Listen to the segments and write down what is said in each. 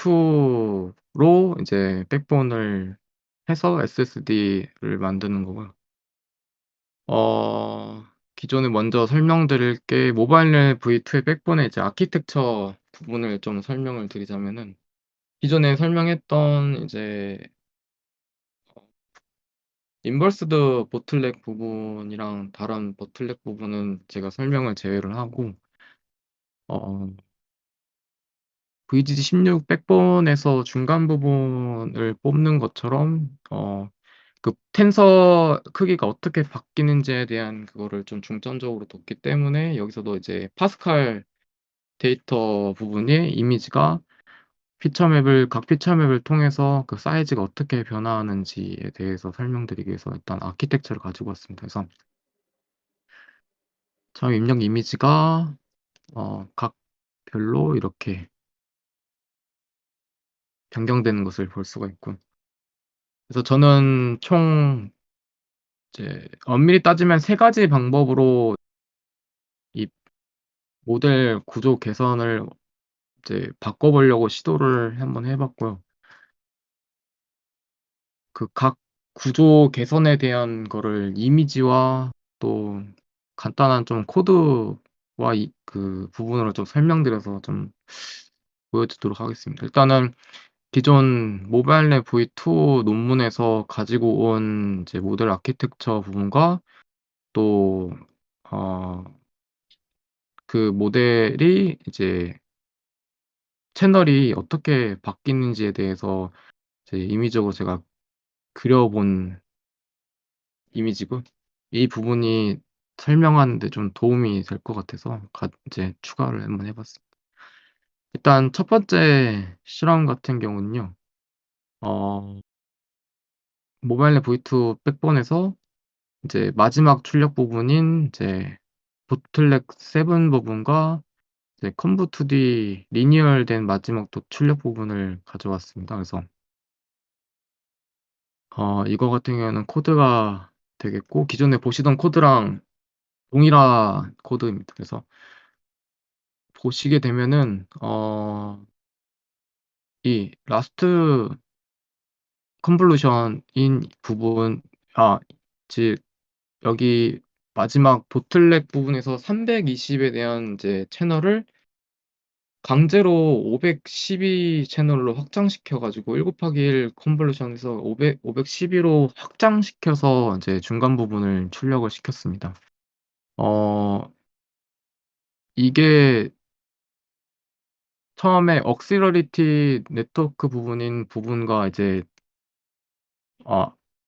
V2로 이제 백본을 해서 SSD를 만드는 거고요. 기존에 먼저 설명드릴 게 모바일넷 V2의 백본의 이제 아키텍처 부분을 좀 설명을 드리자면은 기존에 설명했던 이제 인버스드 보틀넥 부분이랑 다른 보틀넥 부분은 제가 설명을 제외를 하고 어 VGG16 백본에서 중간 부분을 뽑는 것처럼 그 텐서 크기가 어떻게 바뀌는지에 대한 그거를 좀 중점적으로 뒀기 때문에 여기서도 이제 파스칼 데이터 부분의 이미지가 각 피처 맵을 통해서 그 사이즈가 어떻게 변화하는지에 대해서 설명드리기 위해서 일단 아키텍처를 가지고 왔습니다. 그래서 처음 입력 이미지가 각 별로 이렇게 변경되는 것을 볼 수가 있고, 그래서 저는 총 이제 엄밀히 따지면 세 가지 방법으로 이 모델 구조 개선을 이제 바꿔보려고 시도를 한번 해봤고요. 그 각 구조 개선에 대한 거를 이미지와 또 간단한 좀 코드와 그 부분으로 좀 설명드려서 좀 보여드리도록 하겠습니다. 일단은 기존 모바일넷 V2 논문에서 가지고 온 이제 모델 아키텍처 부분과 또 그 모델이 이제 채널이 어떻게 바뀌는지에 대해서 이제 임의적으로 제가 그려본 이미지고, 이 부분이 설명하는 데 좀 도움이 될 것 같아서 이제 추가를 한번 해봤습니다. 일단 첫 번째 실험 같은 경우는요. 모바일넷 V2 백본에서 이제 마지막 출력 부분인 이제 보틀넥 7 부분과 이제 컴브2D 리니얼된 마지막 또 출력 부분을 가져왔습니다. 그래서 이거 같은 경우에는 코드가 되겠고, 기존에 보시던 코드랑 동일한 코드입니다. 그래서 보시게 되면은 이 라스트 컨볼루션인 부분, 즉 여기 마지막 보틀넥 부분에서 320에 대한 이제 채널을 강제로 512 채널로 확장시켜 가지고 1 곱하기 1 컨볼루션에서 512로 확장시켜서 이제 중간 부분을 출력을 시켰습니다. 이게 처음에 억실러리티 네트워크 부분과 이제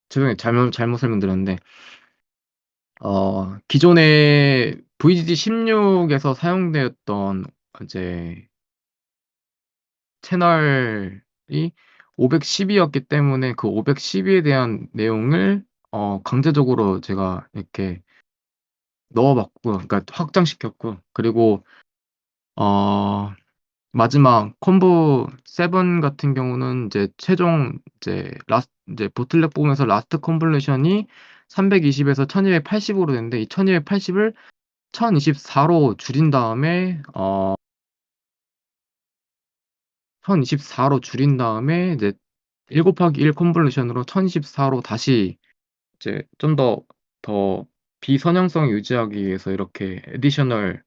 죄송해요. 잘못 설명드렸는데 기존에 VGG16에서 사용되었던 이제 채널이 512였기 때문에 그 512에 대한 내용을 강제적으로 제가 이렇게 넣어 봤고요. 그러니까 확장시켰고, 그리고 어 마지막 콤보 7 같은 경우는 이제 최종 이제 보틀넥 부분에서 라스트 컨볼루션이 320에서 1280으로 됐는데, 이 1280을 1024로 줄인 다음에 1024로 줄인 다음에 이제 1 곱하기 1 컨볼루션으로 1024로 다시 이제 좀 더 비선형성을 유지하기 위해서 이렇게 애디셔널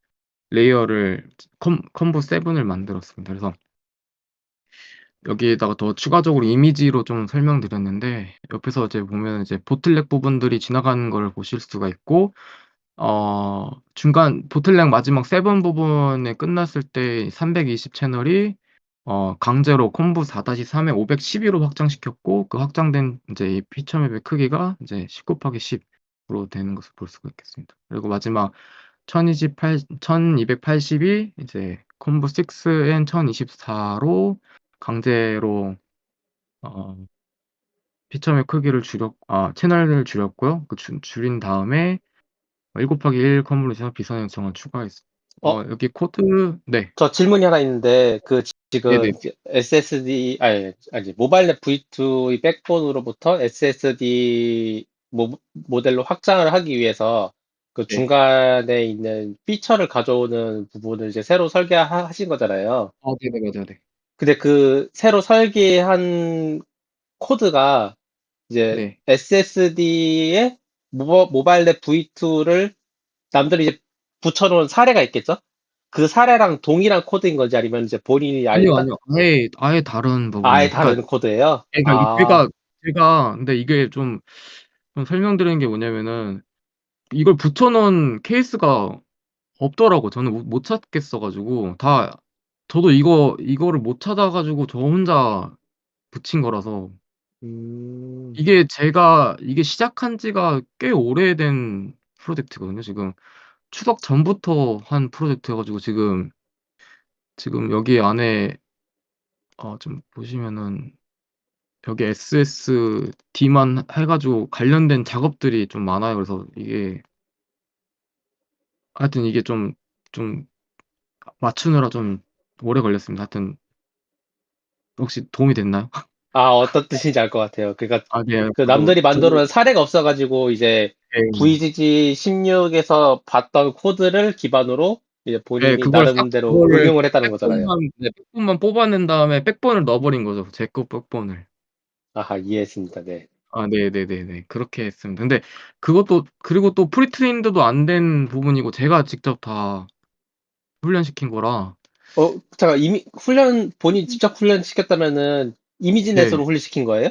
레이어를 컴보 7을 만들었습니다. 그래서 여기에다가 더 추가적으로 이미지로 좀 설명드렸는데, 옆에서 이제 보면 이제 보틀넥 부분들이 지나가는 걸 보실 수가 있고, 중간 보틀넥 마지막 7 부분에 끝났을 때 320 채널이 강제로 콤보 4-3에 512로 확장시켰고, 그 확장된 이제 이 피처 맵의 크기가 이제 10 곱하기 10으로 되는 것을 볼 수가 있겠습니다. 그리고 마지막 1280이 이제 콤보 6앤 1024로 강제로 피처 맵 크기를 채널을 줄였고요. 그 줄인 다음에 1 곱하기 1 컨볼루션 비선형성을 추가했습니다. 어, 여기 코드. 네. 저 질문이 하나 있는데, 지금 네네. SSD, 아니, 모바일넷 V2의 백본으로부터 SSD 모델로 확장을 하기 위해서 그 네. 중간에 있는 피처를 가져오는 부분을 이제 새로 설계하신 거잖아요. 네네. 맞아요. 네. 근데 그 새로 설계한 코드가 이제 네. SSD에 모바일 랩 V2를 남들이 이제 붙여놓은 사례가 있겠죠? 그 사례랑 동일한 코드인 건지 아니면 이제 본인이 아니요, 아니요. 아예 다른 아예 부분이에요. 그러니까 다른 코드예요? 그러니까 아, 제가 근데 이게 좀 설명드리는 게 뭐냐면은 이걸 붙여놓은 케이스가 없더라고. 저는 못 찾겠어가지고 저도 이거를 못 찾아가지고 저 혼자 붙인 거라서 음, 이게 시작한 지가 꽤 오래된 프로젝트거든요. 지금 추석 전부터 한 프로젝트여가지고 지금 여기 안에 좀 보시면은 여기 SSD만 해가지고 관련된 작업들이 좀 많아요. 그래서 하여튼 이게 좀 맞추느라 좀 오래 걸렸습니다. 하여튼 혹시 도움이 됐나요? 어떤 뜻인지 알 것 같아요. 그러니까 네. 그 남들이 만들어 놓은 사례가 없어가지고 이제 네. VGG 16에서 봤던 코드를 기반으로 이제 네, 본인이 나름대로 응용을 했다는 거잖아요. 백본만 뽑아낸 다음에 백본을 넣어버린 거죠. 제 거 백본을. 아하, 이해했습니다. 네. 네네네네. 그렇게 했습니다. 근데 그리고 또 프리트레인드도 안 된 부분이고 제가 직접 다 훈련시킨 거라. 잠깐, 본인 직접 훈련 시켰다면은 네. 이미지넷으로 훈련시킨 거예요?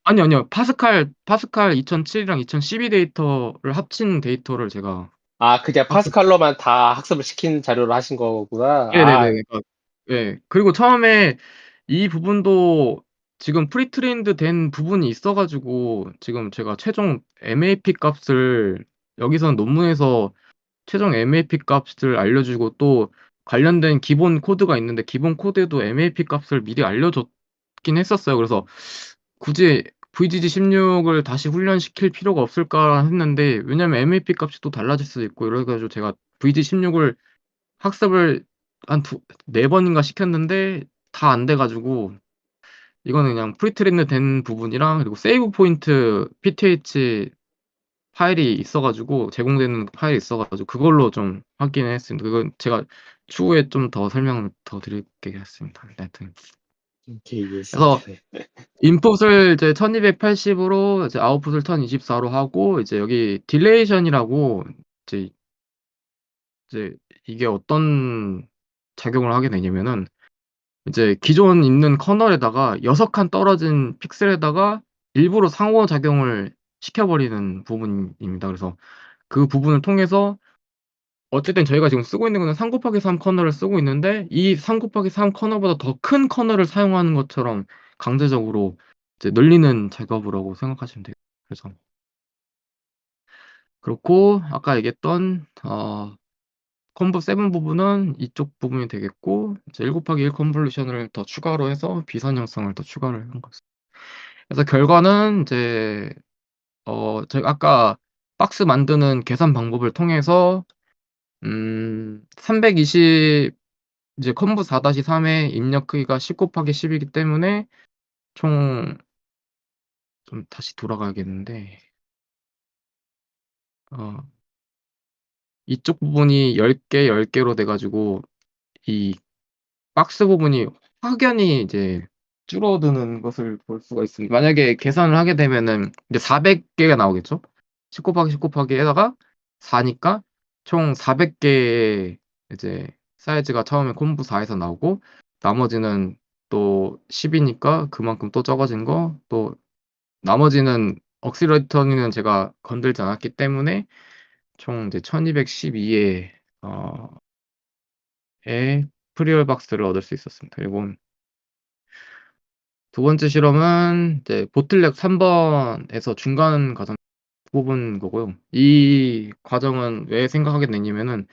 아니요. 파스칼 2007이랑 2012 데이터를 합친 데이터를 제가 그냥 학습. 파스칼로만 다 학습을 시킨 자료로 하신 거구나. 네네네. 그러니까 예. 그리고 처음에 이 부분도 지금 프리트레인드 된 부분이 있어가지고 지금 제가 최종 MAP 값을 여기서는 논문에서 최종 MAP 값을 알려주고 또 관련된 기본 코드가 있는데 기본 코드에도 MAP 값을 미리 알려줬긴 했었어요. 그래서 굳이 VGG16을 다시 훈련시킬 필요가 없을까 했는데 왜냐면 MAP 값이 또 달라질 수도 있고 이래가지고 제가 VG16을 학습을 한 네 번인가 시켰는데 다 안 돼가지고 이거는 그냥 프리트레인드 된 부분이랑 그리고 세이브 포인트 PTH 파일이 있어가지고 제공되는 파일이 있어가지고 그걸로 좀 확인을 했습니다. 그건 제가 추후에 좀 더 설명을 더 드릴게 했습니다. 하여튼 오케이, 이해했습니다. 그래서 네. 인풋을 이제 1280으로 이제 아웃풋을 1024로 하고 이제 여기 딜레이션이라고 이제 이제 이게 어떤 작용을 하게 되냐면은 이제 기존 있는 커널에다가 6칸 떨어진 픽셀에다가 일부러 상호작용을 시켜버리는 부분입니다. 그래서 그 부분을 통해서 어쨌든 저희가 지금 쓰고 있는 거는 3 곱하기 3 커널을 쓰고 있는데 이 3 곱하기 3 커널보다 더 큰 커널을 사용하는 것처럼 강제적으로 이제 늘리는 작업이라고 생각하시면 돼요. 그래서 그렇고 아까 얘기했던 컨브 7 부분은 이쪽 부분이 되겠고 이제 1 곱하기 1 컨볼루션을 더 추가로 해서 비선형성을 더 추가를 한 거죠. 그래서 결과는 이제 저희가 아까 박스 만드는 계산 방법을 통해서 320 이제 컨브 4-3의 입력 크기가 10 곱하기 10이기 때문에 총 좀 다시 돌아가야겠는데 어 이쪽 부분이 10개, 10개로 돼 가지고 이 박스 부분이 확연히 이제 줄어드는 것을 볼 수가 있습니다. 만약에 계산을 하게 되면은 이제 400개가 나오겠죠? 10 곱하기 10 곱하기에다가 4 니까 총 400개의 이제 사이즈가 처음에 콤보 4에서 나오고 나머지는 또 10 이니까 그만큼 또 적어진 거 또 나머지는 억실레이터는 제가 건들지 않았기 때문에 총 이제 1212의 프리얼 박스를 얻을 수 있었습니다. 그리고 두 번째 실험은 이제 보틀넥 3번에서 중간 과정 뽑은 거고요. 이 과정은 왜 생각하게 됐냐면은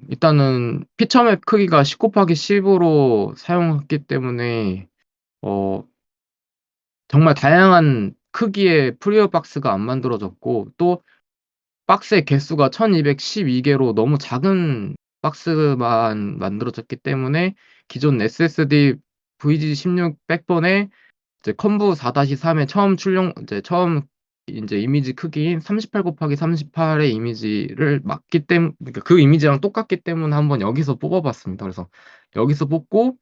일단은 피처맵 크기가 10 곱하기 10으로 사용했기 때문에 어 정말 다양한 크기의 프리어 박스가 안 만들어졌고 또 박스의 개수가 1212개로 너무 작은 박스만 만들어졌기 때문에 기존 SSD VG16 백본에 이제 컨부 4-3의 처음 이제 이미지 크기인 38 곱하기 38의 이미지를 맞기 때문에 그러니까 그 이미지랑 똑같기 때문에 한번 여기서 뽑아봤습니다. 그래서 여기서 뽑고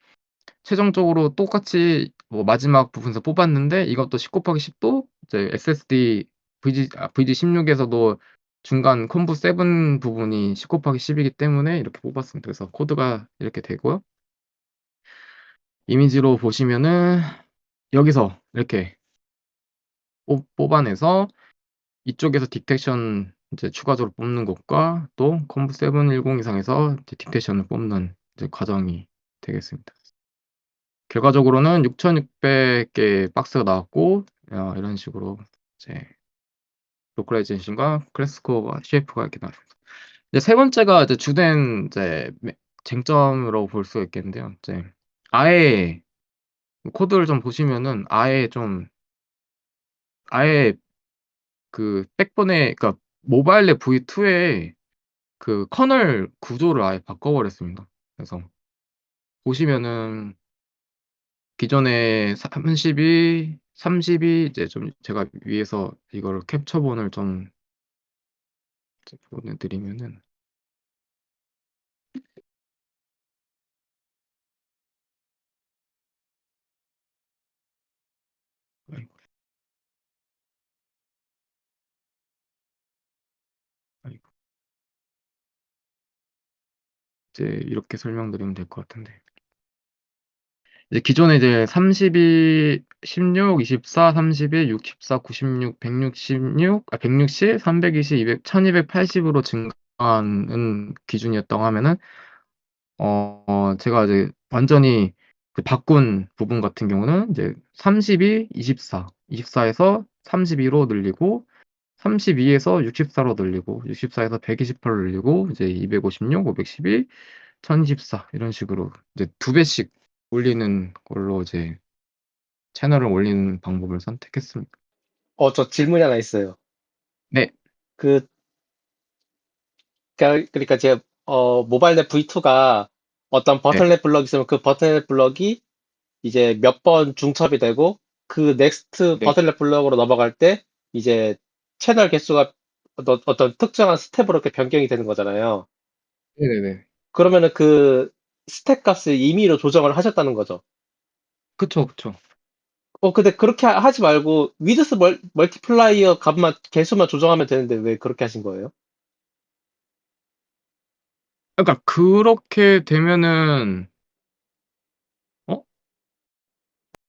최종적으로 똑같이 뭐 마지막 부분에서 뽑았는데 이것도 10 곱하기 10도 이제 SSD VG16에서도 중간 콤보 7 부분이 10 곱하기 10이기 때문에 이렇게 뽑았습니다. 그래서 코드가 이렇게 되고요. 이미지로 보시면은 여기서 이렇게 뽑아내서 이쪽에서 딕테이션 이제 추가적으로 뽑는 것과 또 콤보 710 이상에서 딕테이션을 뽑는 이제 과정이 되겠습니다. 결과적으로는 6,600개 박스가 나왔고 이런 식으로 이제 로컬라이제이션과 클래스코어가 CF가 이렇게 나왔습니다. 이제 세 번째가 이제 주된 이제 쟁점으로 볼 수 있겠는데요. 이제 아예 코드를 좀 보시면은 아예 그 백본에 그러니까 모바일 랩 V2의 그 커널 구조를 아예 바꿔버렸습니다. 그래서 보시면은 기존에 30이 이제 좀 제가 위에서 이거를 캡처본을 좀 보내드리면은 아이고, 아이고. 이제 이렇게 설명드리면 될 것 같은데 이제 기존에 이제 32, 16, 24, 31, 64, 96, 166, 160, 320, 200, 1280으로 증가하는 기준이었다고 하면은 제가 이제 완전히 그 바꾼 부분 같은 경우는 이제 32, 24, 24에서 32로 늘리고 32에서 64로 늘리고 64에서 128로 늘리고 이제 256, 512, 1024 이런 식으로 이제 두 배씩 올리는 걸로 이제 채널을 올리는 방법을 선택했습니다. 저 질문이 하나 있어요. 네, 그, 그러니까 제가, 모바일 넷 V2가 어떤 네, 버틀넷 블럭이 있으면 그 버틀넷 블럭이 이제 몇 번 중첩이 되고 그 넥스트 네, 버틀넷 블럭으로 넘어갈 때 이제 채널 개수가 어떤 특정한 스텝으로 이렇게 변경이 되는 거잖아요. 네네네. 그러면은 그 스텝 값을 임의로 조정을 하셨다는 거죠. 그쵸, 그쵸. 근데 그렇게 하지 말고 위드스 멀티플라이어 값만 개수만 조정하면 되는데 왜 그렇게 하신 거예요? 그러니까 그렇게 되면은 어?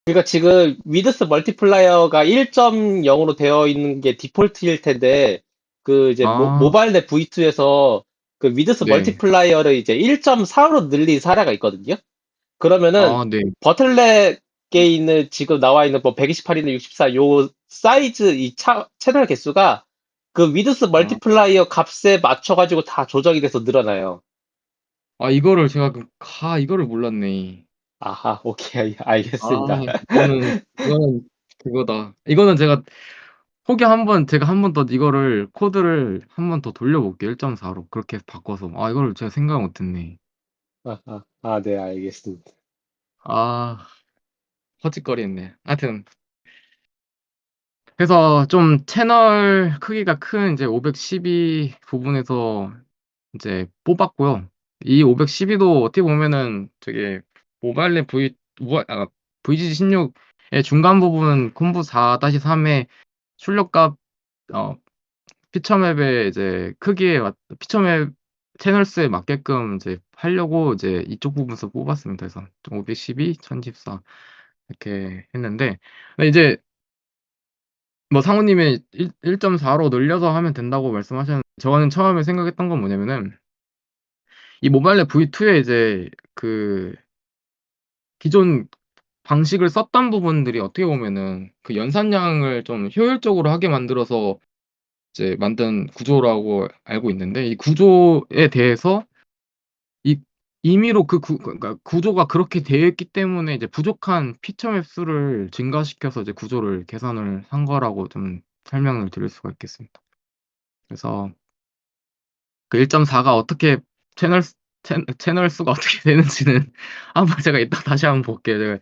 그러니까 지금 위드스 멀티플라이어가 1.0으로 되어 있는 게 디폴트일 텐데 그 이제 아, 모바일 넷 V2에서 그 위드스 네. 멀티플라이어를 이제 1.4로 늘린 사례가 있거든요. 그러면은 아, 네. 버틀넷에 있는 지금 나와 있는 뭐 128이나 64 요 사이즈 이 채널 개수가 그 위드스 아, 멀티플라이어 값에 맞춰가지고 다 조정이 돼서 늘어나요. 이거를 제가 이거를 몰랐네. 아하, 오케이, 아, 알겠습니다. 이거는 그거다. 이거는 제가 한 번 더 이거를 코드를 한 번 더 돌려볼게요. 1.4로 그렇게 바꿔서. 이거를 제가 생각을 못했네. 네, 알겠습니다. 아, 허짓거리했네. 하여튼 그래서 좀 채널 크기가 큰 이제 512 부분에서 이제 뽑았고요. 이 512도 어떻게 보면은 되게 모바일넷 VGG16의 중간 부분 콤보 4-3의 출력값 피처맵의 이제 피처맵 채널수에 맞게끔 이제 하려고 이제 이쪽 부분에서 뽑았습니다. 그래서 512, 1014 이렇게 했는데 근데 이제 뭐 상우님이 1.4로 늘려서 하면 된다고 말씀하셨는데 저는 처음에 생각했던 건 뭐냐면은 이 모바일넷 V2에 이제 그 기존 방식을 썼던 부분들이 어떻게 보면은 그 연산량을 좀 효율적으로 하게 만들어서 이제 만든 구조라고 알고 있는데 이 구조에 대해서 이 임의로 그러니까 구조가 그렇게 되어 있기 때문에 이제 부족한 피처맵 수를 증가시켜서 이제 구조를 개선을 한 거라고 좀 설명을 드릴 수가 있겠습니다. 그래서 그 1.4가 어떻게 채널 수가 어떻게 되는지는 한번 제가 이따 다시 한번 볼게요.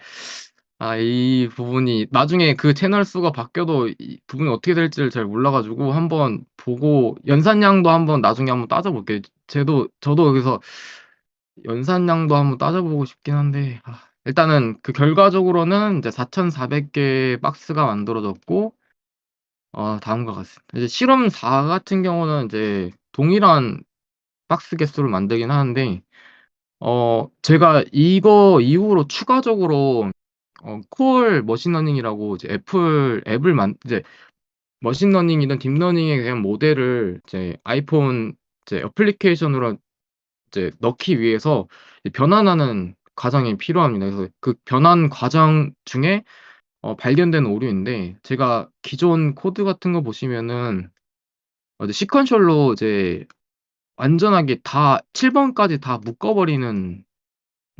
이 부분이 나중에 그 채널 수가 바뀌어도 이 부분이 어떻게 될지를 잘 몰라가지고 한번 보고 연산량도 한번 나중에 한번 따져볼게요. 저도 여기서 연산량도 한번 따져보고 싶긴 한데 일단은 그 결과적으로는 이제 4,400개 박스가 만들어졌고, 다음과 같습니다. 이제 실험 4 같은 경우는 이제 동일한 박스 개수를 만들긴 하는데, 제가 이거 이후로 추가적으로 콜 머신러닝이라고 이제 애플 앱을 이제 머신러닝이든 딥러닝에 대한 모델을 이제 아이폰 이제 어플리케이션으로 이제 넣기 위해서 변환하는 과정이 필요합니다. 그래서 그 변환 과정 중에 발견된 오류인데, 제가 기존 코드 같은 거 보시면은 이제 시퀀셜로 이제 완전하게 다 7번까지 다 묶어버리는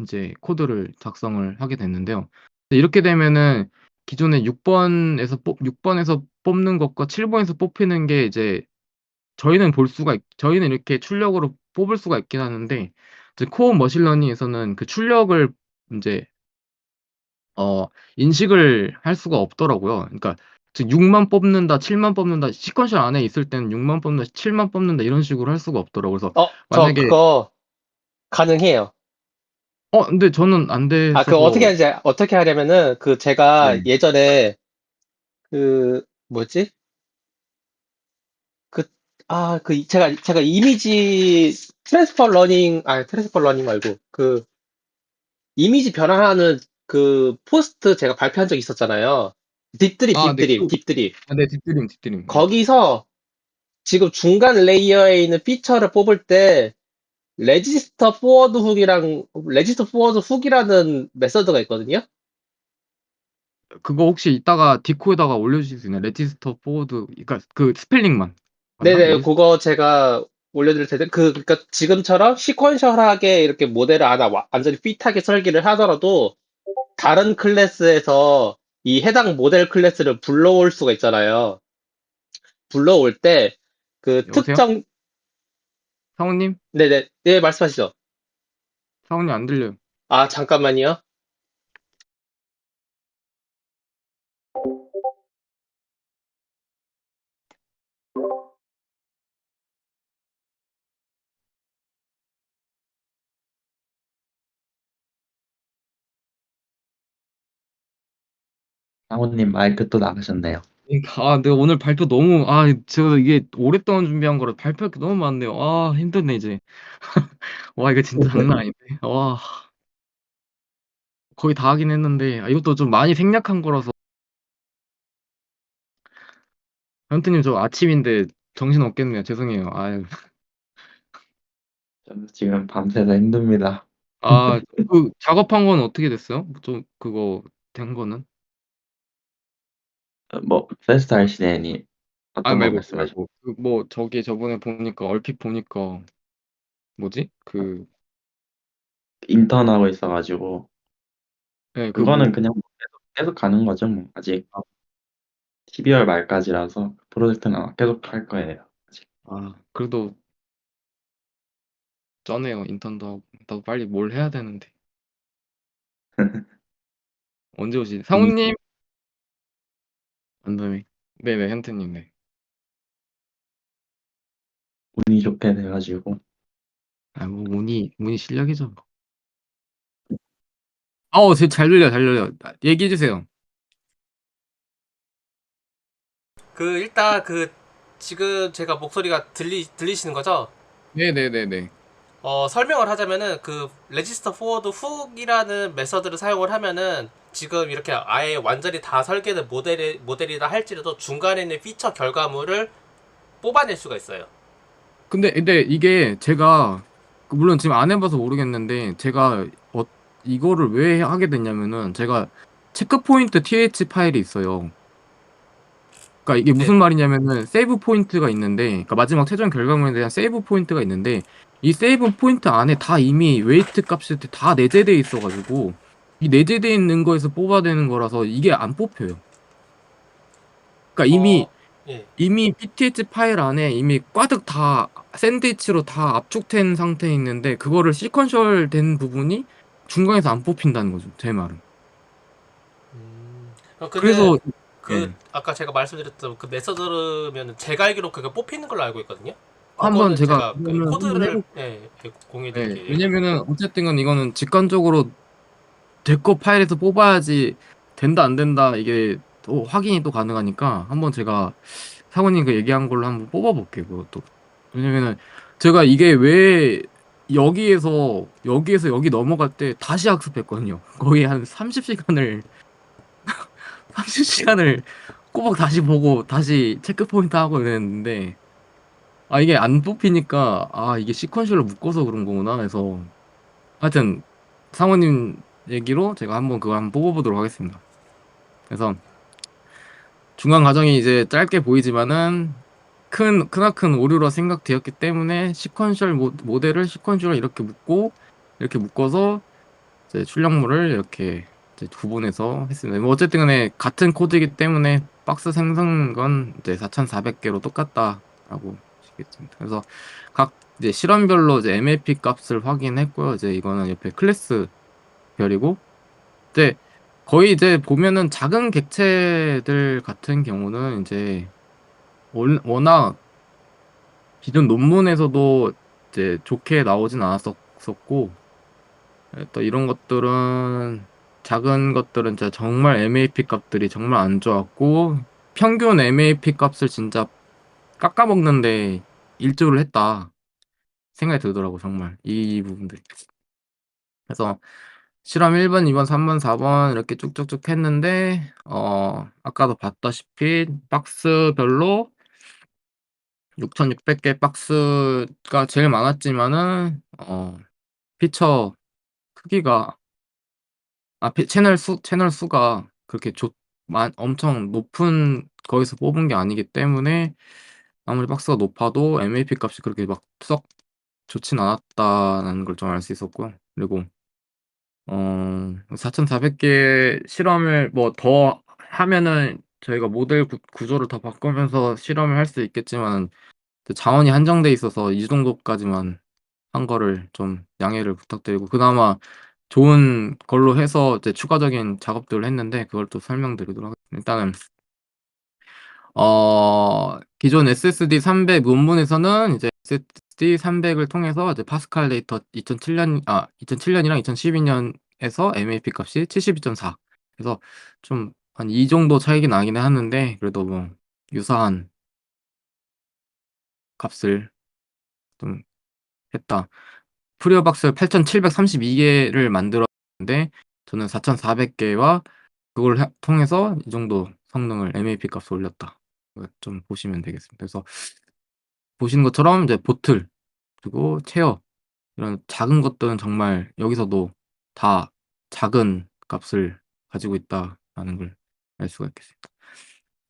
이제 코드를 작성을 하게 됐는데요. 이렇게 되면은 기존에 6번에서 뽑는 것과 7번에서 뽑히는 게 이제 저희는 이렇게 출력으로 뽑을 수가 있긴 하는데, 이제 코어 머신러닝에서는 그 출력을 이제 인식을 할 수가 없더라고요. 그러니까 즉 6만 뽑는다, 7만 뽑는다, 시퀀셜 안에 있을 때는 6만 뽑는다, 7만 뽑는다 이런 식으로 할 수가 없더라고요. 그래서 저 만약에 그거 가능해요. 근데 저는 안 그 어떻게 됐어서. 하는지, 어떻게 하냐면은, 제가 네. 예전에, 뭐지? 그, 제가 이미지 트랜스퍼 러닝 말고, 이미지 변환하는 포스트 제가 발표한 적 있었잖아요. 네. 딥드립. 네, 뒷드림. 네. 거기서 지금 중간 레이어에 있는 피처를 뽑을 때, 레지스터 포워드 훅이라는 메서드가 있거든요. 그거 혹시 이따가 디코에다가 올려주실 수 있나요? 레지스터 포워드, 그러니까 그 스펠링만 맞나? 네네, 레지스터. 그거 제가 올려드릴 텐데, 그러니까 지금처럼 시퀀셜하게 이렇게 모델을 하나 완전히 핏하게 설계를 하더라도, 다른 클래스에서 이 해당 모델 클래스를 불러올 수가 있잖아요. 불러올 때, 여보세요? 특정, 사원님? 네네, 네, 말씀하시죠. 사원님 안 들려요. 아, 잠깐만요. 상우님 마이크 또 나가셨네요. 그러니까 내가 오늘 발표 너무, 제가 이게 오랫동안 준비한 거라 발표할 게 너무 많네요. 힘드네 이제. 와, 이거 진짜 장난 아닌데. 와, 거의 다 하긴 했는데, 이것도 좀 많이 생략한 거라서. 현트님, 저 아침인데 정신 없겠네요. 죄송해요. 아유. 저는 지금 밤새서 힘듭니다. 그 작업한 건 어떻게 됐어요? 좀 그거 된 거는? 뭐 페스트 RCN이 어떤 거 말씀하시죠? 말고 그 뭐 저기 저번에 보니까 얼핏 보니까 뭐지? 인턴하고 있어가지고 네, 그거는 그냥 뭐 계속 가는 거죠. 뭐 아직 아, 12월 말까지라서 프로젝트는 아마 계속 할 거예요. 아직. 그래도 쩌네요. 인턴도 하고. 나도 빨리 뭘 해야 되는데. 언제 오시지? 운이 상우님? 안다음에. 네네, 현태님. 네. 운이 좋게 돼가지고 뭐 운이 실력이죠. 잘 들려. 얘기해 주세요. 일단 지금 제가 목소리가 들리시는 거죠? 네네네네. 설명을 하자면은 레지스터 포워드 훅이라는 메서드를 사용을 하면은 지금 이렇게 아예 완전히 다 설계된 모델이다 할지라도 중간에 있는 피처 결과물을 뽑아낼 수가 있어요. 근데 이게 제가 물론 지금 안 해봐서 모르겠는데, 제가 이거를 왜 하게 됐냐면은, 제가 체크포인트 th 파일이 있어요. 그러니까 이게 무슨 네. 말이냐면은, 세이브 포인트가 있는데, 그러니까 마지막 최종 결과물에 대한 세이브 포인트가 있는데, 이 세이브 포인트 안에 다 이미 웨이트 값이 다 내재돼 있어가지고, 이 내재돼 있는 거에서 뽑아내는 거라서 이게 안 뽑혀요. 그러니까 어, 예. 이미 PTH 파일 안에 이미 꽈득 다 샌드위치로 다 압축된 상태에 있는데, 그거를 시퀀셜 된 부분이 중간에서 안 뽑힌다는 거죠. 제 말은. 근데 그래서 예, 아까 제가 말씀드렸던 그 메서드면 제가 알기로 그게 뽑히는 걸로 알고 있거든요. 한번 그거는 제가 제가 그러면 한번 코드를 해볼게요. 공유해 예, 드릴게요. 왜냐면은 어쨌든 이거는 직관적으로 제 거 파일에서 뽑아야지 된다 안 된다 이게 또 확인이 또 가능하니까 한번 제가 사모님 그 얘기한 걸로 한번 뽑아볼게요 그것도. 왜냐면은 제가 이게 왜 여기에서 여기 넘어갈 때 다시 학습했거든요. 거의 한 30시간을 30시간을 꼬박 다시 보고 다시 체크 포인트 하고 이랬는데 아 이게 안 뽑히니까 아 이게 시퀀셜로 묶어서 그런 거구나 해서 하여튼 사모님 얘기로 제가 한번 그거 한번 뽑아보도록 하겠습니다. 그래서 중간 과정이 이제 짧게 보이지만은 크나큰 오류라 생각되었기 때문에 시퀀셜 모델을 시퀀셜로 이렇게 묶어서 이제 출력물을 이렇게 이제 구분해서 했습니다. 뭐 어쨌든 간에 같은 코드이기 때문에 박스 생성건 이제 4,400개로 똑같다라고 보시겠습니다. 그래서 각 이제 실험별로 이제 MAP 값을 확인했고요. 이제 이거는 옆에 클래스 별이고 이제 거의 이제 보면은 작은 객체들 같은 경우는 이제 워낙 기존 논문에서도 이제 좋게 나오진 않았었고 또 이런 것들은 작은 것들은 진짜 정말 MAP 값들이 정말 안 좋았고 평균 MAP 값을 진짜 깎아먹는데 일조를 했다 생각이 들더라고 정말 이 부분들이. 그래서 실험 1번, 2번, 3번, 4번 이렇게 쭉쭉쭉 했는데 아까도 봤다시피 박스별로 6,600개 박스가 제일 많았지만은 피처 크기가 채널 수가 그렇게 엄청 높은 거기서 뽑은 게 아니기 때문에 아무리 박스가 높아도 MAP 값이 그렇게 막 썩 좋진 않았다는 걸 좀 알 수 있었고요. 그리고 4,400개 실험을 뭐 더 하면은 저희가 모델 구조를 더 바꾸면서 실험을 할 수 있겠지만 자원이 한정돼 있어서 이 정도까지만 한 거를 좀 양해를 부탁드리고 그나마 좋은 걸로 해서 이제 추가적인 작업들을 했는데 그걸 또 설명드리도록 하겠습니다. 일단은 기존 SSD 300 논문에서는 이제 SSD 300을 통해서 이제 파스칼 데이터 2007년이랑 2012년에서 MAP 값이 72.4. 그래서 좀 한 이 정도 차이긴 나긴 하는데 그래도 뭐 유사한 값을 좀 했다. 프리어박스 8,732개를 만들었는데 저는 4,400개와 그걸 통해서 이 정도 성능을 MAP 값을 올렸다. 좀 보시면 되겠습니다. 그래서 보시는 것처럼 이제 보틀 그리고 체어 이런 작은 것들은 정말 여기서도 다 작은 값을 가지고 있다라는 걸 알 수가 있겠습니다.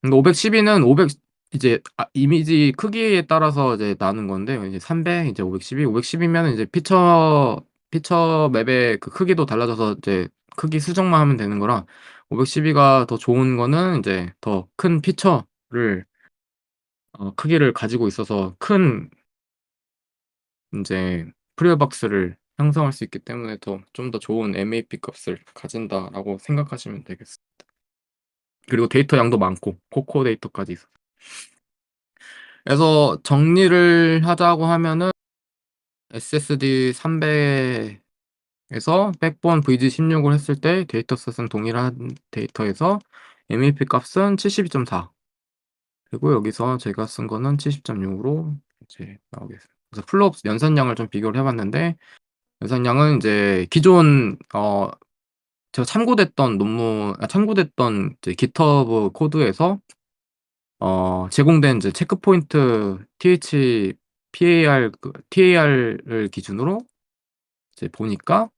근데 512는 500 이제 이미지 크기에 따라서 이제 나눈 건데 이제 300 이제 512면 이제 피처 맵의 그 크기도 달라져서 이제 크기 수정만 하면 되는 거라 512가 더 좋은 거는 이제 더 큰 피처를 크기를 가지고 있어서 큰 이제 프리어박스를 형성할 수 있기 때문에 좀 더 좋은 MAP 값을 가진다라고 생각하시면 되겠습니다. 그리고 데이터 양도 많고 코코 데이터까지 있어. 그래서 정리를 하자고 하면은 SSD 300에서 백본 VG16을 했을 때 데이터셋은 동일한 데이터에서 MAP 값은 72.4 그리고 여기서 제가 쓴 거는 70.6으로 이제 나오겠습니다. 그래서 플롭 연산량을 좀 비교를 해봤는데 연산량은 이제 기존 제가 참고됐던 이제 GitHub 코드에서 제공된 이제 체크포인트 TAR을 기준으로 이제 보니까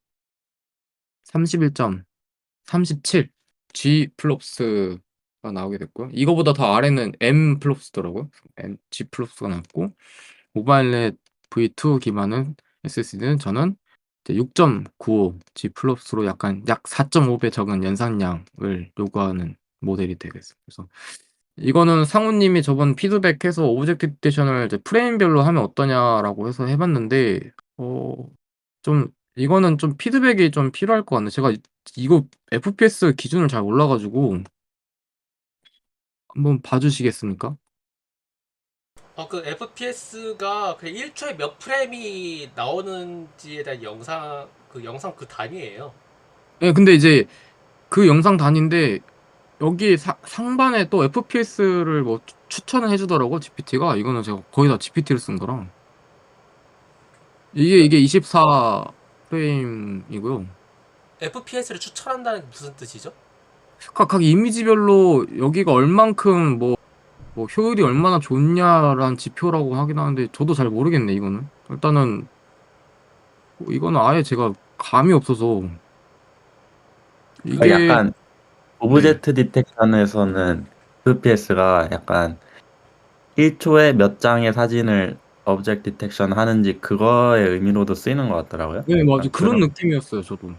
31.37 G 플롭스가 나오게 됐고요. 이거보다 더 아래는 M 플롭스더라고요. G 플롭스가 나왔고 모바일넷 V2 기반은 SSD는 저는 6.95 G 플롭스로 약 4.5배 적은 연산량을 요구하는 모델이 되겠어요. 그래서 이거는 상우님이 저번 피드백해서 오브젝트 디텍션을 이제 프레임별로 하면 어떠냐라고 해서 해봤는데 좀 이거는 좀 피드백이 좀 필요할 것 같네. 제가 이거 FPS 기준을 잘 몰라가지고 한번 봐주시겠습니까? 그 FPS가 그냥 1초에 몇 프레임이 나오는지에 대한 영상 그 단위예요. 예, 근데 이제 그 영상 단인데 여기 상반에 또 FPS를 뭐 추천을 해주더라고 GPT가. 이거는 제가 거의 다 GPT를 쓴 거라. 이게 24 프레임이고요. FPS를 추천한다는 게 무슨 뜻이죠? 각 이미지별로 여기가 얼만큼 뭐 효율이 얼마나 좋냐라는 지표라고 하긴 하는데 저도 잘 모르겠네 이거는. 일단은 이거는 아예 제가 감이 없어서 이게. 약간 네. 오브젝트 디텍션에서는 FPS가 약간 1초에 몇 장의 사진을 오브젝트 디텍션 하는지 그거의 의미로도 쓰이는 것 같더라고요. 네, 맞아. 약간 그런 그런. 느낌이었어요 저도.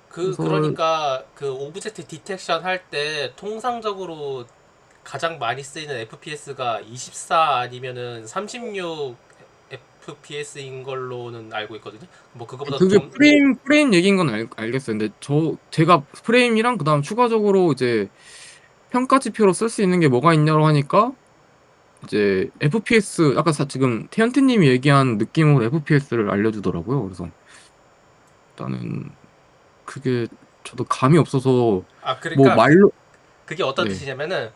그래서 그러니까 그 오브젝트 디텍션 할 때 통상적으로 가장 많이 쓰이는 FPS가 24 아니면은 36 FPS인 걸로는 알고 있거든요. 뭐 그거보다 그게 좀 프레임 얘기인 건 알겠어요. 근데 제가 프레임이랑 그다음 추가적으로 이제 평가 지표로 쓸 수 있는 게 뭐가 있냐고 하니까 이제 FPS 아까 지금 태연태님이 얘기한 느낌으로 FPS를 알려주더라고요. 그래서 일단은 그게 저도 감이 없어서 뭐 그러니까 말로. 그게 어떤 네. 뜻이냐면은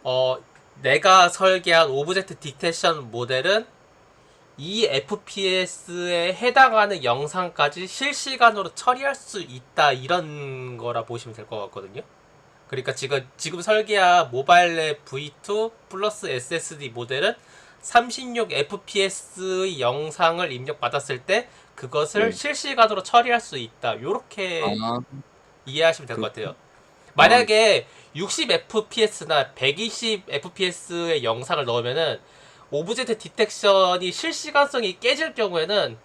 어 내가 설계한 오브젝트 디텍션 모델은 이 FPS에 해당하는 영상까지 실시간으로 처리할 수 있다 이런 거라 보시면 될 것 같거든요. 그러니까 지금 설계한 모바일 랩 V2 플러스 SSD 모델은 36 FPS의 영상을 입력받았을 때 그것을 네. 실시간으로 처리할 수 있다. 요렇게 아, 이해하시면 될 그, 것 같아요. 아, 만약에 60 FPS나 120 FPS의 영상을 넣으면은 오브젝트 디텍션이 실시간성이 깨질 경우에는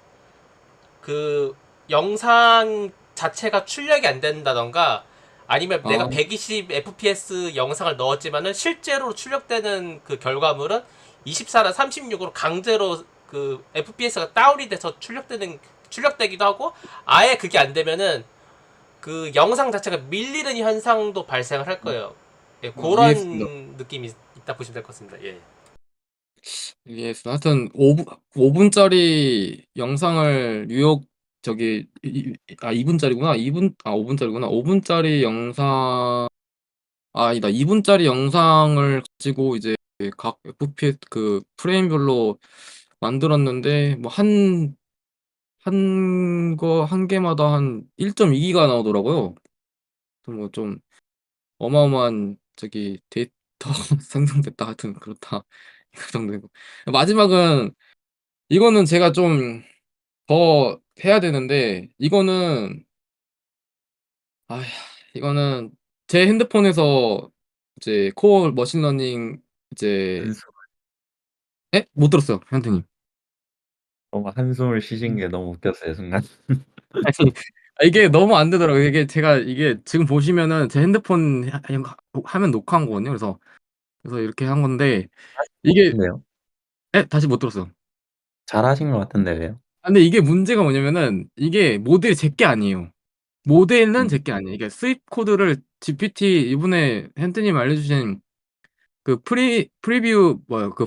그 영상 자체가 출력이 안 된다던가 아니면 내가 아, 120 FPS 영상을 넣었지만은 실제로 출력되는 그 결과물은 24나 36으로 강제로 그 FPS가 다운이 돼서 출력되기도 하고 아예 그게 안 되면은 그 영상 자체가 밀리는 현상도 발생을 할 거예요. 예, 이해했습니다. 그런 느낌이 있다 보시면 될 것 같습니다. 예. 이해했습니다. 하여튼 5분짜리 영상을 뉴욕 저기 2분짜리구나. 5분짜리구나. 5분짜리 영상. 아니다. 2분짜리 영상을 가지고 이제 각 FPS 그 프레임별로 만들었는데 뭐 한 개마다 한 1.2기가 나오더라고요. 뭐 좀 어마어마한 저기 데이터 생성됐다 하여튼 그렇다. 그 정도고. 마지막은 이거는 제가 좀 더 해야 되는데 아 이거는 제 핸드폰에서 이제 코어 머신러닝 이제. 한숨, 에? 못 들었어요, 현태님. 뭔가 한숨을 쉬신 게 너무 웃겼어요, 순간. 아니, 이게 너무 안 되더라고요. 이게 지금 보시면은 제 핸드폰 화면 녹화한 거거든요. 그래서 이렇게 한 건데 이게. 근데요? 다시 못 들었어요. 잘하신 것 같은데 왜요? 근데 이게 문제가 뭐냐면은 이게 모델이 제 게 아니에요. 모델은 음. 제 게 아니에요. 이게 스윕 코드를 GPT 이번에 현태님 알려주신 그 프리뷰 뭐야 그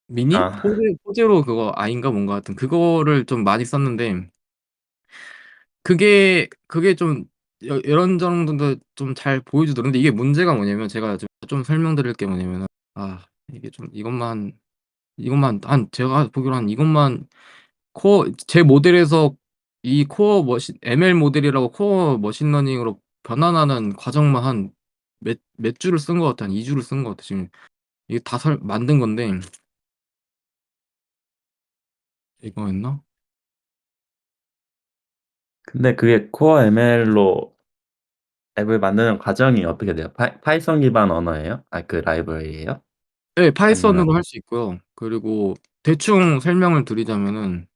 미니 아, 포제로 그거 아인가 뭔가 같은 그거를 좀 많이 썼는데 그게 좀 이런 정도도 좀 잘 보여주더라고요. 근데 이게 문제가 뭐냐면 제가 좀 설명드릴 게 뭐냐면은 이게 좀 이것만 한 제가 보기로 한 이것만 코어 제 모델에서 이 코어 머신 ML 모델이라고 코어 머신러닝으로 변환하는 과정만 한 몇 줄을 쓴 것 같아. 한 2줄을 쓴 것 같아. 지금 이게 다 만든 건데 이거였나? 근데 그게 코어 ML로 앱을 만드는 과정이 어떻게 돼요? 파이썬 기반 언어예요? 그 라이브러리예요? 네, 아니면 파이썬으로 할 수 있고요. 그리고 대충 설명을 드리자면은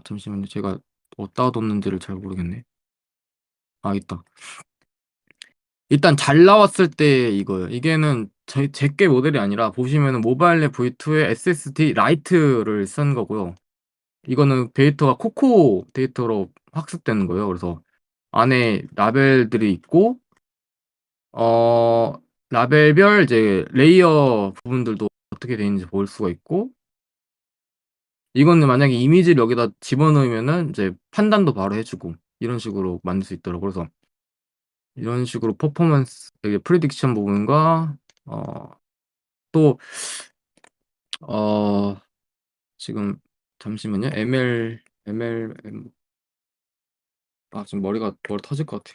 잠시만요. 제가 어디다 뒀는지를 잘 모르겠네. 있다. 일단 잘 나왔을 때 이거예요. 이게는 제게 모델이 아니라 보시면은 모바일 랩 V2에 SSD 라이트를 쓴 거고요. 이거는 데이터가 코코 데이터로 학습되는 거예요. 그래서 안에 라벨들이 있고 어 라벨별 이제 레이어 부분들도 어떻게 되어 있는지 볼 수가 있고 이거는 만약에 이미지를 여기다 집어넣으면은 이제 판단도 바로 해주고 이런 식으로 만들 수 있더라고. 그래서 이런 식으로 퍼포먼스, 이게 프리딕션 부분과 또 지금 잠시만요. 지금 머리 터질 것 같아.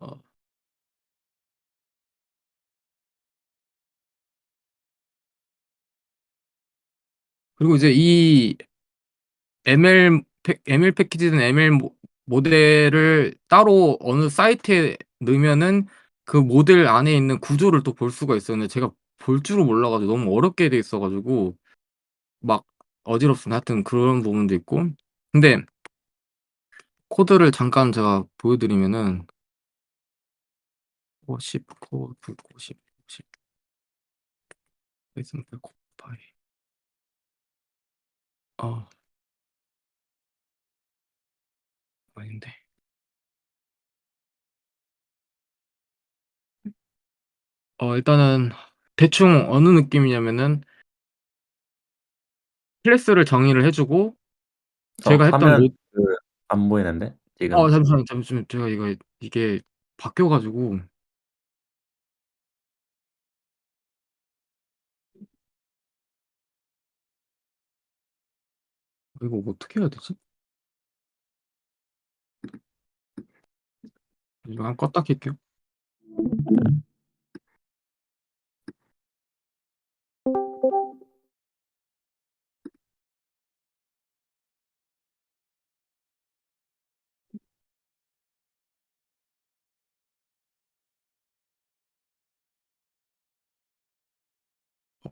어, 그리고 이제 이 ML 패키지든 ML 모델을 따로 어느 사이트에 넣으면은 그 모델 안에 있는 구조를 또 볼 수가 있었는데 제가 볼 줄을 몰라가지고 너무 어렵게 돼 있어가지고 막 어지럽습니다. 하여튼 그런 부분도 있고. 근데 코드를 잠깐 제가 보여드리면은 50 코드 50 엑sem플 파일 아 아닌데 일단은 대충 어느 느낌이냐면은 클래스를 정의를 해주고 제가 했던 화면 안 보이는데 지금. 잠시만 제가 이게 바뀌어가지고 이거 어떻게 해야 되지? 이거 한번 껐다 킬게요.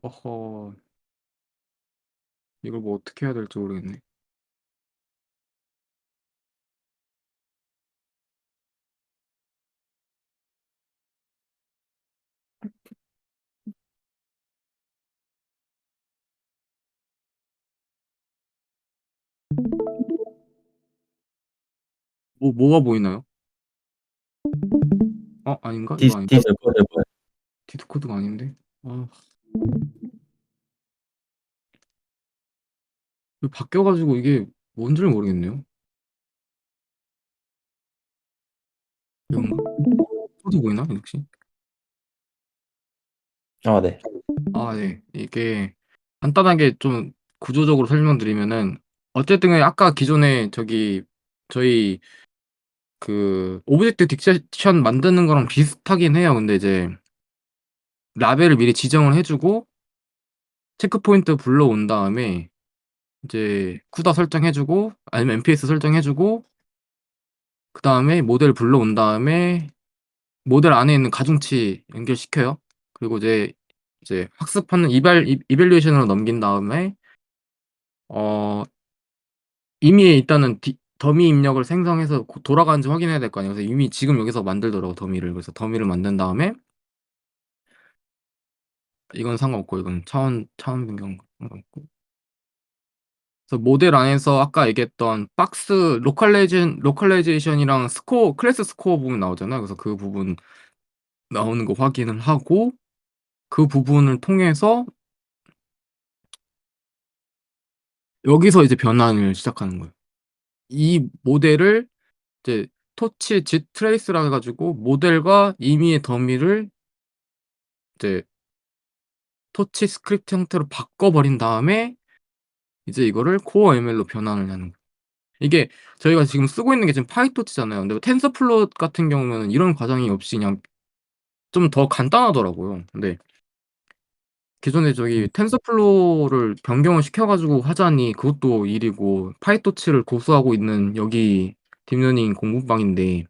어허, 이걸 뭐 어떻게 해야 될지 모르겠네. 뭐가 보이나요? 아닌가? 이거 아닌가? 디스코드 디스코드가 아닌데? 이거 바뀌어가지고 이게 뭔지를 모르겠네요. 이건가? 코드 보이나? 혹시? 네. 네. 이게 간단하게 좀 구조적으로 설명드리면은 어쨌든 아까 기존에 저희 그 오브젝트 딕션 만드는 거랑 비슷하긴 해요. 근데 이제 라벨을 미리 지정을 해주고 체크포인트 불러온 다음에 이제 쿠다 설정해주고 아니면 MPS 설정해주고 그 다음에 모델 불러온 다음에 모델 안에 있는 가중치 연결시켜요. 그리고 이제 학습하는 이벨리에이션으로 넘긴 다음에 어 이미 일단은 더미 입력을 생성해서 돌아가는지 확인해야 될 거 아니에요. 그래서 이미 지금 여기서 만들더라고 더미를. 그래서 더미를 만든 다음에 이건 상관없고 이건 차원 변경 상관없고. 그래서 모델 안에서 아까 얘기했던 박스 로컬라이제이션이랑 클래스 스코어 부분 나오잖아요. 그래서 그 부분 나오는 거 확인을 하고 그 부분을 통해서 여기서 이제 변환을 시작하는 거예요. 이 모델을 이제 토치 지 트레이스라 해가지고 모델과 임의의 더미를 이제 토치 스크립트 형태로 바꿔버린 다음에 이제 이거를 코어 ML로 변환을 하는 거예요. 이게 저희가 지금 쓰고 있는 게 지금 파이토치잖아요. 근데 텐서플롯 같은 경우는 이런 과정이 없이 그냥 좀 더 간단하더라고요. 근데 기존에 텐서플로우를 변경을 시켜가지고 하자니 그것도 일이고 파이토치를 고수하고 있는 여기 딥러닝 공부방인데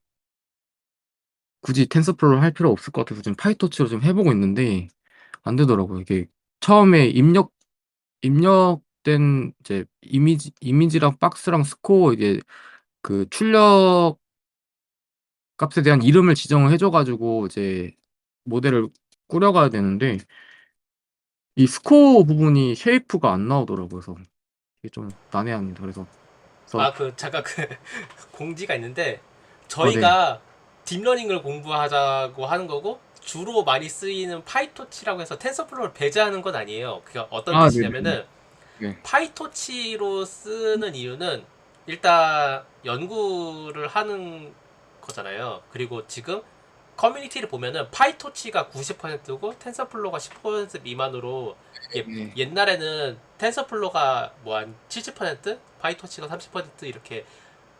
굳이 텐서플로우를 할 필요 없을 것 같아서 지금 파이토치로 좀 해보고 있는데 안 되더라고요. 이게 처음에 입력된 이제 이미지랑 박스랑 스코어 이게 그 출력 값에 대한 이름을 지정을 해줘가지고 이제 모델을 꾸려가야 되는데 이 스코어 부분이 쉐이프가 안 나오더라고요. 그래서 이게 좀 난해합니다. 그래서 잠깐 공지가 있는데 네. 저희가 딥러닝을 공부하자고 하는 거고 주로 많이 쓰이는 파이토치라고 해서 텐서플로우를 배제하는 건 아니에요. 그게 어떤 아, 네네. 뜻이냐면은 네. 파이토치로 쓰는 이유는 일단 연구를 하는 거잖아요. 그리고 지금 커뮤니티를 보면은 파이토치가 90%고 텐서플로우가 10% 미만으로 이게 네. 옛날에는 텐서플로우가 뭐 한 70%, 파이토치가 30% 이렇게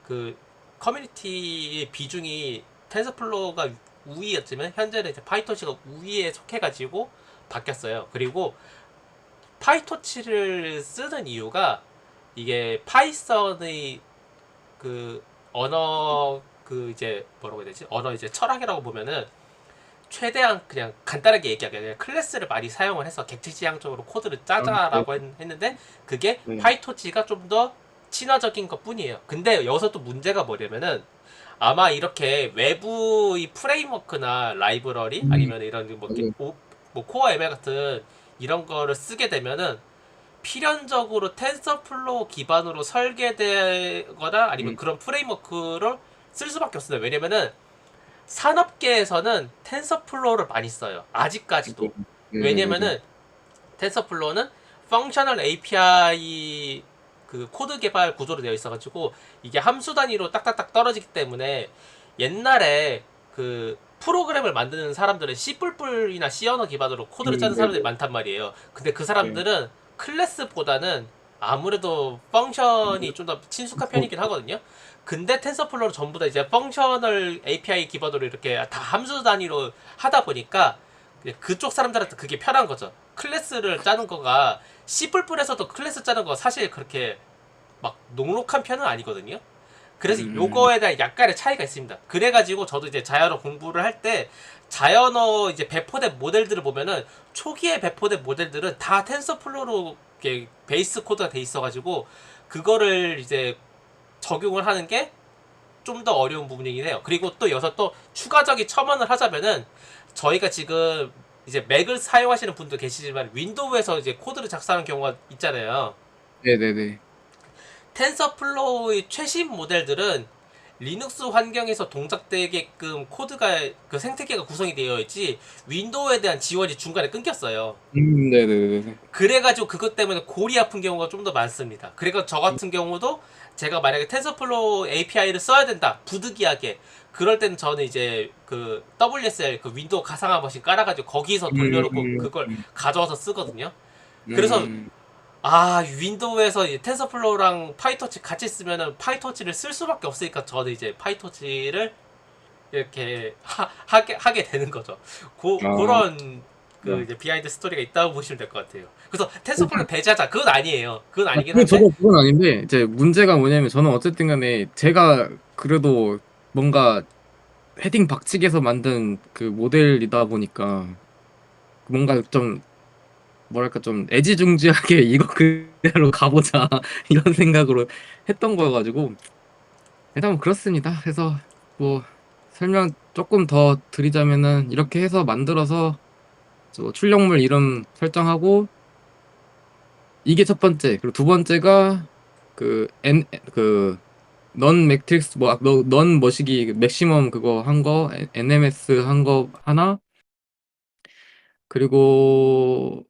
그 커뮤니티 비중이 텐서플로우가 우위였지만 현재는 이제 파이토치가 우위에 속해가지고 바뀌었어요. 그리고 파이토치를 쓰는 이유가 이게 파이썬의 그 언어 그 이제 뭐라고 해야 되지? 언어 이제 철학이라고 보면은 최대한 그냥 간단하게 얘기하게 그냥 클래스를 많이 사용을 해서 객체지향적으로 코드를 아, 네. 짜자라고 했는데 그게 네. 파이토치가 좀 더 친화적인 것 뿐이에요. 근데 여기서 또 문제가 뭐냐면은 아마 이렇게 외부 이 프레임워크나 라이브러리 아니면 이런 뭐, 네. 뭐 코어 ML 같은 이런 거를 쓰게 되면은 필연적으로 텐서플로우 기반으로 설계되거나 아니면 그런 프레임워크를 쓸 수밖에 없습니다. 왜냐면은 산업계에서는 텐서플로우를 많이 써요. 아직까지도. 네네네. 왜냐면은 텐서플로우는 펑셔널 API 그 코드 개발 구조로 되어 있어가지고 이게 함수 단위로 딱딱딱 떨어지기 때문에 옛날에 그 프로그램을 만드는 사람들은 C++이나 C 언어 기반으로 코드를 짜는 사람들이 네네. 많단 말이에요. 근데 그 네. 사람들은 클래스보다는 아무래도 펑션이 좀 더 친숙한 편이긴 하거든요. 근데 텐서플로우는 전부 다 이제 펑셔널 API 기반으로 이렇게 다 함수 단위로 하다 보니까 그쪽 사람들한테 그게 편한 거죠. 클래스를 짜는 거가 C++에서도 클래스 짜는 거 사실 그렇게 막 녹록한 편은 아니거든요. 그래서 음. 요거에 대한 약간의 차이가 있습니다. 그래가지고 저도 이제 자연어 공부를 할 때 자연어 이제 배포된 모델들을 보면은 초기에 배포된 모델들은 다 텐서플로우로 이렇게 베이스 코드가 돼 있어가지고 그거를 이제 적용을 하는 게 좀 더 어려운 부분이긴 해요. 그리고 또 여기서 또 추가적인 첨언을 하자면은 저희가 지금 이제 맥을 사용하시는 분도 계시지만 윈도우에서 이제 코드를 작성하는 경우가 있잖아요. 네네네. 텐서플로우의 최신 모델들은 리눅스 환경에서 동작되게끔 코드가 그 생태계가 구성이 되어 있지 윈도우에 대한 지원이 중간에 끊겼어요. 네네네. 그래가지고 그것 때문에 골이 아픈 경우가 좀 더 많습니다. 그리고 저 같은 경우도 제가 만약에 텐서플로우 API를 써야 된다 부득이하게 그럴 때는 저는 이제 그 WSL 그 윈도우 가상화 머신 깔아가지고 거기서 돌려놓고 그걸 가져와서 쓰거든요. 그래서 음. 아 윈도우에서 이 텐서플로우랑 파이토치 같이 쓰면은 파이토치를 쓸 수밖에 없으니까 저는 이제 파이토치를 이렇게 하게 되는 거죠. 아. 그런 그 이제 비하인드 스토리가 있다고 보시면 될 것 같아요. 그래서 텐서플로우 배제하자 그건 아니에요. 그건 아니긴 한데 그건 아닌데 이제 문제가 뭐냐면 저는 어쨌든 간에 제가 그래도 뭔가 헤딩 박치기해서 만든 그 모델이다 보니까 뭔가 좀 뭐랄까 좀 애지중지하게 이거 그대로 가보자 이런 생각으로 했던 거여가지고 일단 뭐 그렇습니다. 그래서 뭐 설명 조금 더 드리자면은 이렇게 해서 만들어서 저 출력물 이름 설정하고 이게 첫 번째. 그리고 두 번째가 그 N 그 넌 매트릭스 넌 머시기 맥시멈 그거 한 거 NMS 한 거 하나 그리고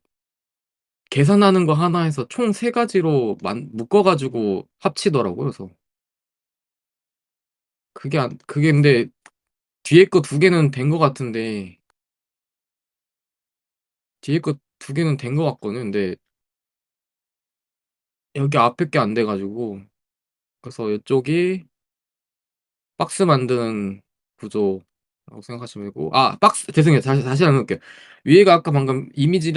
계산하는 거 하나 해서 총 세 가지로 묶어가지고 합치더라고요. 그래서 그게 근데 뒤에 거 두 개는 된 거 같은데 뒤에 거 두 개는 된 거 같거든요. 근데 여기 앞에 게 안 돼가지고 그래서 이쪽이 박스 만드는 구조라고 생각하시면 되고 박스 죄송해요. 다시 한번 해볼게요. 위에가 아까 방금 이미지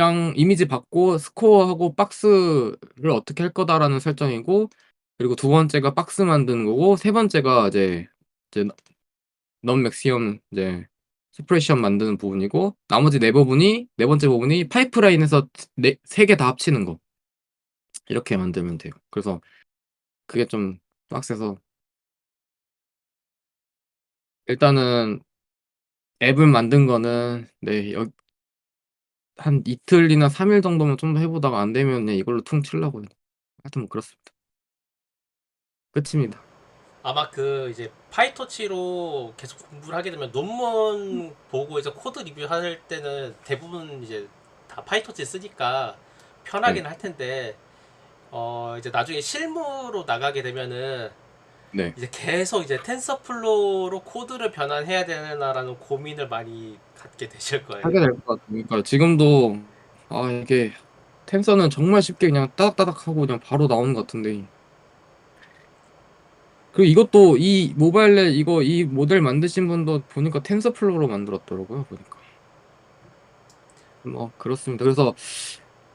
받고 스코어하고 박스를 어떻게 할 거다라는 설정이고 그리고 두 번째가 박스 만드는 거고 세 번째가 이제 넌 맥시멈 이제 스프레션 만드는 부분이고 나머지 네 번째 부분이 파이프라인에서 세 개 다 합치는 거 이렇게 만들면 돼요. 그래서 그게 좀 빡세서 일단은 앱을 만든 거는 한 이틀이나 3일 정도만 좀 더 해보다가 안 되면 그냥 이걸로 퉁 치려고요. 하여튼 뭐 그렇습니다. 끝입니다. 아마 그 이제 파이토치로 계속 공부를 하게 되면 논문 보고 이제 코드 리뷰할 때는 대부분 이제 다 파이토치 쓰니까 편하긴 네. 할 텐데 이제 나중에 실무로 나가게 되면은 네. 이제 계속 이제 텐서플로우로 코드를 변환해야 되나라는 고민을 많이 갖게 되실 거예요. 하게 될 것 같아요. 그러니까 지금도 이게 텐서는 정말 쉽게 그냥 따닥따닥 하고 그냥 바로 나오는 것 같은데. 그리고 이것도 이 모바일넷 이거 이 모델 만드신 분도 보니까 텐서플로우로 만들었더라고요. 보니까. 뭐 그렇습니다. 그래서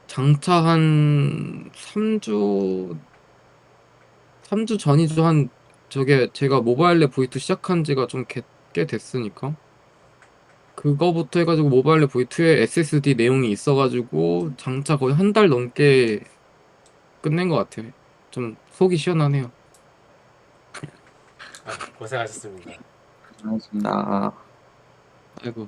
장차 한 3주 전이죠. 한 저게 제가 모바일넷 V2 시작한 지가 좀 꽤 됐으니까. 그거부터 해가지고 모바일넷 V2에 SSD 내용이 있어가지고 장차 거의 한 달 넘게 끝낸 것 같아요. 좀 속이 시원하네요. 고생하셨습니다. 고맙습니다. 아이고.